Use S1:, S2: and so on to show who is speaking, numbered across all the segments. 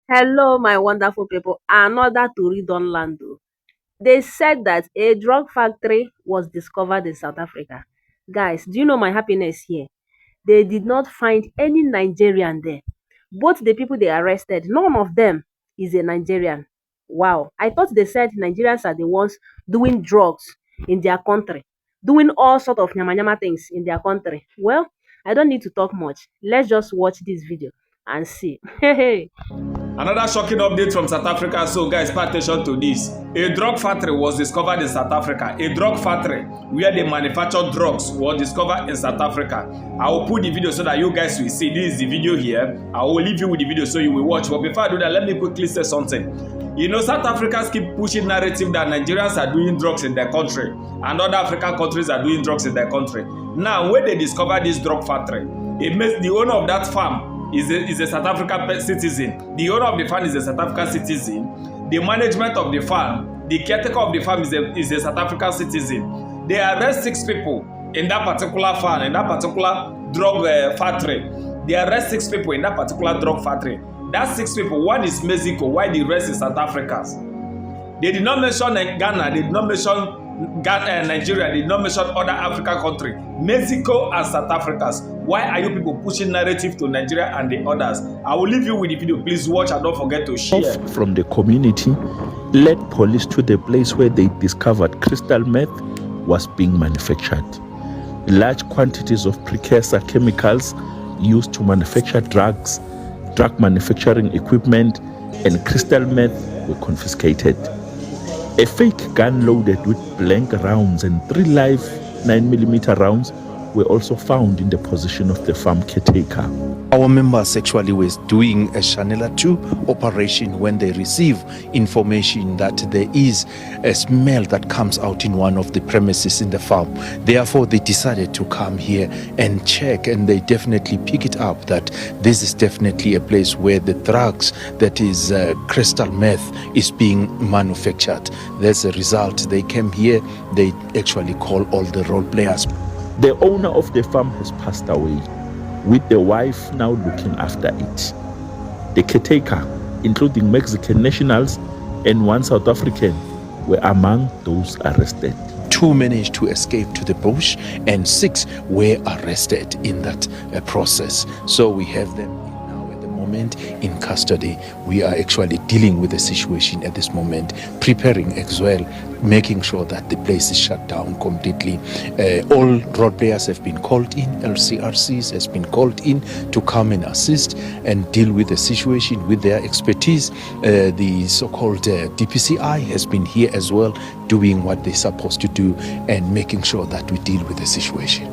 S1: Hello, my wonderful people. Another Tori don land o. They said that a drug factory was discovered in South Africa. Guys, do you know my happiness here? They did not find any Nigerian there. Both the people they arrested, none of them is a Nigerian. Wow. I thought they said Nigerians are the ones doing drugs in their country, doing all sort of nyama nyama things in their country. Well, I don't need to talk much. Let's just watch this video and see. Hey.
S2: Another shocking update from South Africa, so guys pay attention to this. A drug factory was discovered in South Africa. A drug factory where they manufacture drugs was discovered in South Africa. I will put the video so that you guys will see. This is the video here. I will leave you with the video so you will watch. But before I do that, let me quickly say something. You know, South Africans keep pushing narrative that Nigerians are doing drugs in their country and other African countries are doing drugs in their country. Now, when they discover this drug factory, it makes the owner of that farm is a South African citizen. The owner of the farm is a South African citizen. The management of the farm, the caretaker of the farm is a South African citizen. They arrest 6 people in that particular farm, in that particular drug factory. They arrest 6 people in that particular drug factory. That 6 people, one is Mexico, while the rest is South Africans. They did not mention Ghana, they did not mention Nigeria, they did not mention other African countries, Mexico and South Africans. Why are you people pushing narrative to Nigeria and the others? I will leave you with the video. Please watch and don't forget to share.
S3: From the community, led police to the place where they discovered crystal meth was being manufactured. Large quantities of precursor chemicals used to manufacture drugs, drug manufacturing equipment, and crystal meth were confiscated. A fake gun loaded with blank rounds and 3 live 9mm rounds were also found in the possession of the farm caretaker.
S4: Our members actually was doing a Channel 2 operation when they receive information that there is a smell that comes out in one of the premises in the farm. Therefore, they decided to come here and check, and they definitely pick it up that this is definitely a place where the drugs, that is crystal meth, is being manufactured. As a result, they came here, they actually call all the role players.
S3: The owner of the farm has passed away, with the wife now looking after it. The caretaker, including Mexican nationals and 1 South African, were among those arrested.
S4: 2 managed to escape to the bush and 6 were arrested in that process. So we have them now at the moment in custody. We are actually dealing with the situation at this moment, preparing as well, making sure that the place is shut down completely. All road players have been called in, LCRCs has been called in to come and assist and deal with the situation with their expertise. The so-called DPCI has been here as well, doing what they're supposed to do and making sure that we deal with the situation.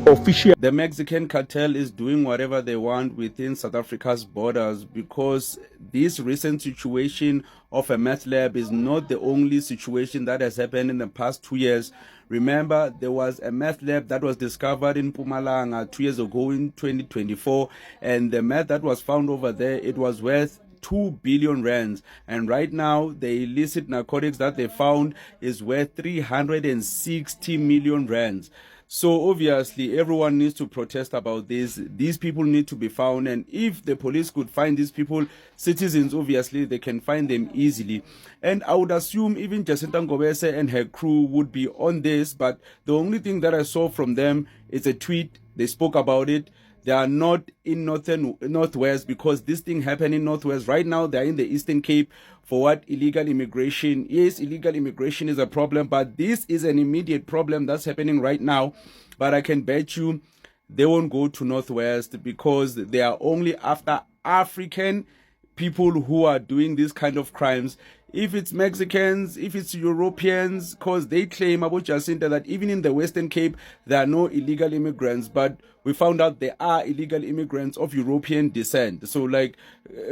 S5: The Mexican cartel is doing whatever they want within South Africa's borders, because this recent situation of a meth lab is not the only situation that has happened in the past 2 years. Remember, there was a meth lab that was discovered in Mpumalanga 2 years ago in 2024, and the meth that was found over there, it was worth 2 billion rands, and right now the illicit narcotics that they found is worth 360 million rands. So obviously everyone needs to protest about this. These people need to be found, and if the police could find these people, citizens, obviously they can find them easily. And I would assume even Jacinta Ngobese and her crew would be on this, but the only thing that I saw from them is a tweet. They spoke about it. They are not in Northwest, because this thing happened in Northwest. Right now, they're in the Eastern Cape for what? Illegal immigration. Yes, illegal immigration is a problem, but this is an immediate problem that's happening right now. But I can bet you they won't go to Northwest, because they are only after African people who are doing these kind of crimes. If it's Mexicans, if it's Europeans, because they claim about Jacinta that even in the Western Cape, there are no illegal immigrants, but we found out there are illegal immigrants of European descent. So like,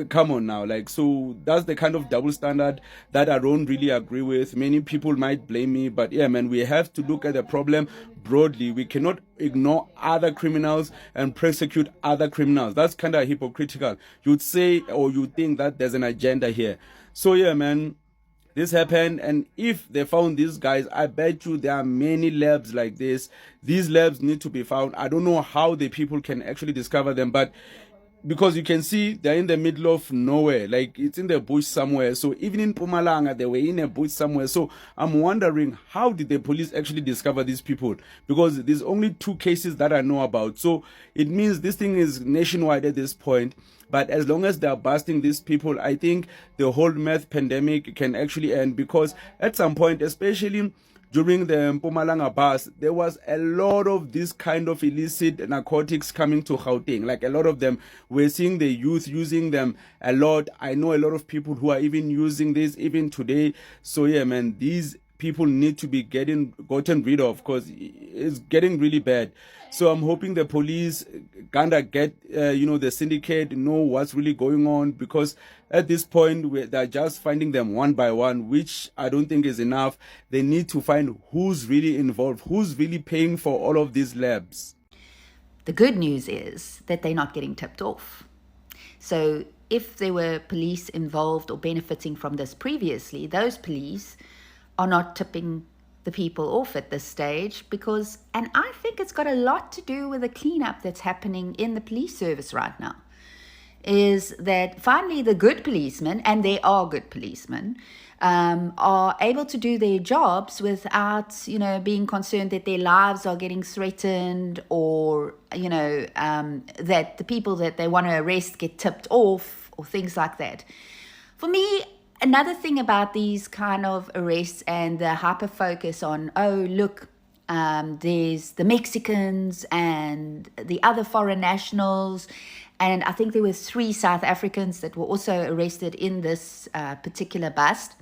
S5: come on now, like, so that's the kind of double standard that I don't really agree with. Many people might blame me, but yeah, man, we have to look at the problem broadly. We cannot ignore other criminals and persecute other criminals. That's kind of hypocritical. You'd say, or you think that there's an agenda here. So yeah, man, this happened, and if they found these guys, I bet you there are many labs like this. These labs need to be found. I don't know how the people can actually discover them, but because you can see they're in the middle of nowhere, like it's in the bush somewhere. So even in Pumalanga, they were in a bush somewhere. So I'm wondering, how did the police actually discover these people? Because there's only 2 cases that I know about. So it means this thing is nationwide at this point. But as long as they're busting these people, I think the whole meth pandemic can actually end, because at some point, especially during the Mpumalanga bus, there was a lot of this kind of illicit narcotics coming to Gauteng. Like a lot of them, we're seeing the youth using them a lot. I know a lot of people who are even using this even today. So yeah, man, these people need to be gotten rid of, because it's getting really bad. So I'm hoping the police kind of get, the syndicate, know what's really going on, because at this point they're just finding them one by one, which I don't think is enough. They need to find who's really involved, who's really paying for all of these labs.
S6: The good news is that they're not getting tipped off. So if there were police involved or benefiting from this previously, those police are not tipping the people off at this stage, because, and I think it's got a lot to do with the cleanup that's happening in the police service right now, is that finally the good policemen, and they are good policemen, are able to do their jobs without, being concerned that their lives are getting threatened, or, that the people that they want to arrest get tipped off, or things like that. For me, another thing about these kind of arrests and the hyper focus on, there's the Mexicans and the other foreign nationals, and I think there were 3 South Africans that were also arrested in this particular bust,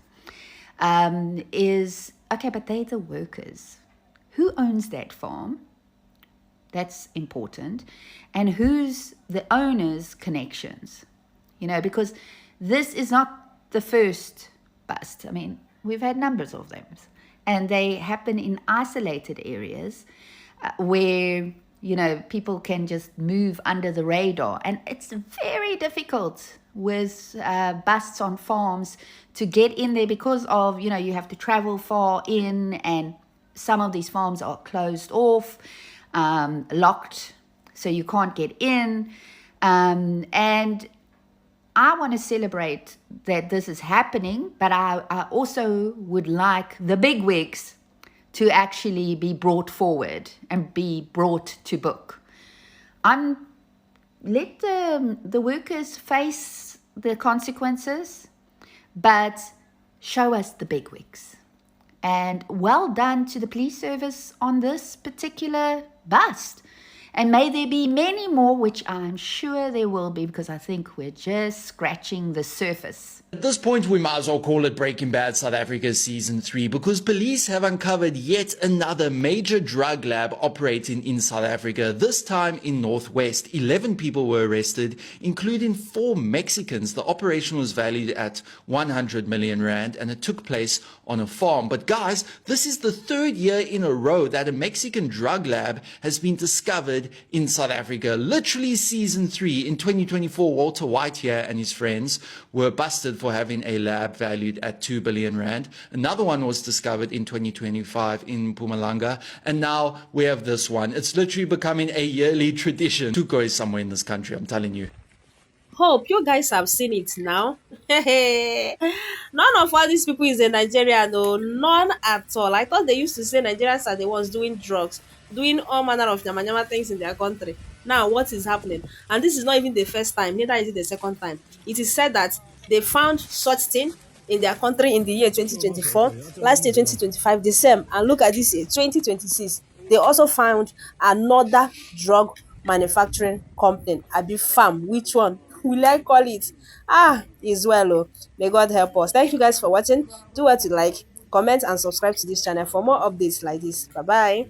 S6: is, okay, but they're the workers. Who owns that farm? That's important. And who's the owner's connections? Because this is not the first bust. I mean, we've had numbers of them, and they happen in isolated areas where, people can just move under the radar. And it's very difficult with busts on farms to get in there, because of, you have to travel far in, and some of these farms are closed off, locked, so you can't get in. And I want to celebrate that this is happening, but I also would like the big wigs to actually be brought forward and be brought to book. Let the workers face the consequences, but show us the big wigs. And well done to the police service on this particular bust. And may there be many more, which I'm sure there will be, because I think we're just scratching the surface.
S7: At this point, we might as well call it Breaking Bad South Africa Season 3, because police have uncovered yet another major drug lab operating in South Africa, this time in Northwest. 11 people were arrested, including 4 Mexicans. The operation was valued at 100 million rand, and it took place on a farm. But guys, this is the 3rd year in a row that a Mexican drug lab has been discovered in South Africa. Literally Season 3 in 2024, Walter White here and his friends were busted for having a lab valued at 2 billion rand. Another one was discovered in 2025 in Mpumalanga, and now we have this one. It's literally becoming a yearly tradition. Tuko is somewhere in this country, I'm telling you.
S1: Hope you guys have seen it now. None of all these people is in Nigeria, no, none at all. I thought they used to say Nigerians are the ones doing drugs, doing all manner of nyama things in their country. Now, what is happening? And this is not even the first time, neither is it the second time. It is said that they found such thing in their country in the year 2024, last year 2025, the same. And look at this year, 2026. They also found another drug manufacturing company, Abi Farm. Which one will I call it? Is well. Oh, may God help us. Thank you guys for watching. Do what you like, comment and subscribe to this channel for more updates like this. Bye bye.